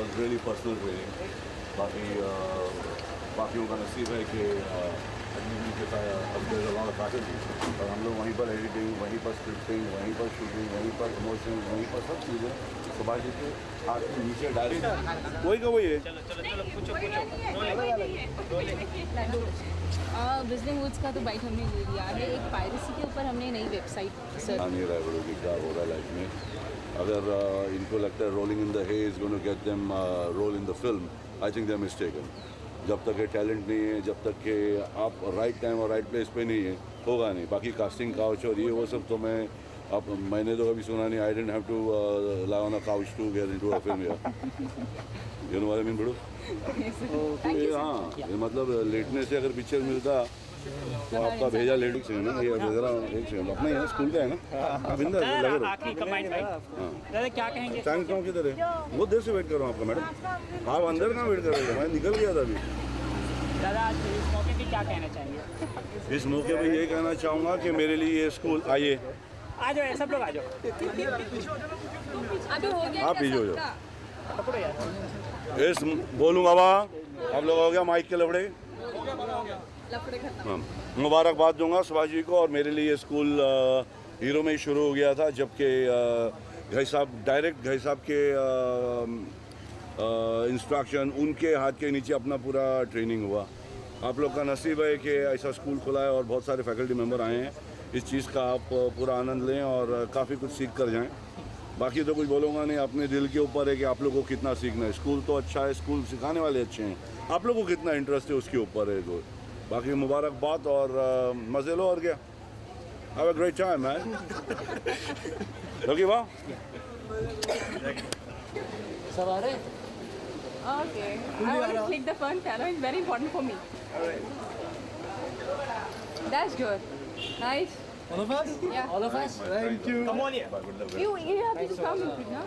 was really personal training. बाकियों का नसीब है कि there's a lot of faculty, और हम लोग वहीं पर एडिटिंग, वहीं पर स्क्रिप्टिंग, वहीं पर शूटिंग, वहीं पर इमोशन, वहीं पर सब चीज़ें सुबह जी के हाथ के नीचे डायरेक्ट वही का वही है। विजलिंग वुड्स का तो बाइट हमने ले लिया है। एक पायरेसी के ऊपर हमने नई वेबसाइट नहीं रहा है बड़ों की क्या हो रहा है लाइफ में। अगर इनको लगता है rolling in the hay is gonna get them role in the film, I think they are mistaken. जब तक ये टैलेंट नहीं है, जब तक कि आप राइट टाइम और राइट प्लेस पे नहीं है, होगा नहीं। बाकी कास्टिंग काउच और ये वो सब तो मैंने तो कभी सुना नहीं। I didn't have to lie on a couch to get into a film यार। You know what I mean bro? हाँ, मतलब लेटने से अगर पिक्चर मिलता तो आपका भेजा लेट से ना, ये जरा एक सेकंड अपना ही है, स्कूल का है ना। आप बिंदा लगे रहो। दादा क्या कहेंगे? थैंक्स गाँव किधर है? बहुत देर से वेट कर रहा हूँ आपका मैडम। आप अंदर कहाँ वेट कर रहे थे? मैं निकल गया था अभी। दादा आज इस मौके पे क्या कहना चाहेंगे? इस मौके पे ये कहना चाहूँगा कि मेरे लिए ये स्कूल आइए। आ जाओ सब लोग आ जाओ। आप पीछे हो जाओ। इस बोलूँगा वहाँ आप लोग हो गया माइक के लफड़े। हाँ, मुबारकबाद दूंगा सुभाष जी को। और मेरे लिए ये स्कूल हीरो में ही शुरू हो गया था, जबकि घई साहब डायरेक्ट घई साहब के इंस्ट्रक्शन उनके हाथ के नीचे अपना पूरा ट्रेनिंग हुआ। आप लोग का नसीब है कि ऐसा स्कूल खुला है और बहुत सारे फैकल्टी मेंबर आए हैं। इस चीज़ का आप पूरा आनंद लें और काफ़ी कुछ सीख कर जाएं। बाकी तो कुछ बोलूँगा नहीं, अपने दिल के ऊपर है कि आप लोगों को कितना सीखना है। स्कूल तो अच्छा है, स्कूल सिखाने वाले अच्छे हैं, आप लोगों को कितना इंटरेस्ट है उसके ऊपर है। तो बाकी मुबारकबाद और मज़े लो और क्या। Have a great time man. लगी वाह सब आ रहे? Okay. I want to click the fun piano. It's very important for me. That's good. Nice. All of us? Yeah. All of us? Thank you. Come on here. You have to come with me, no?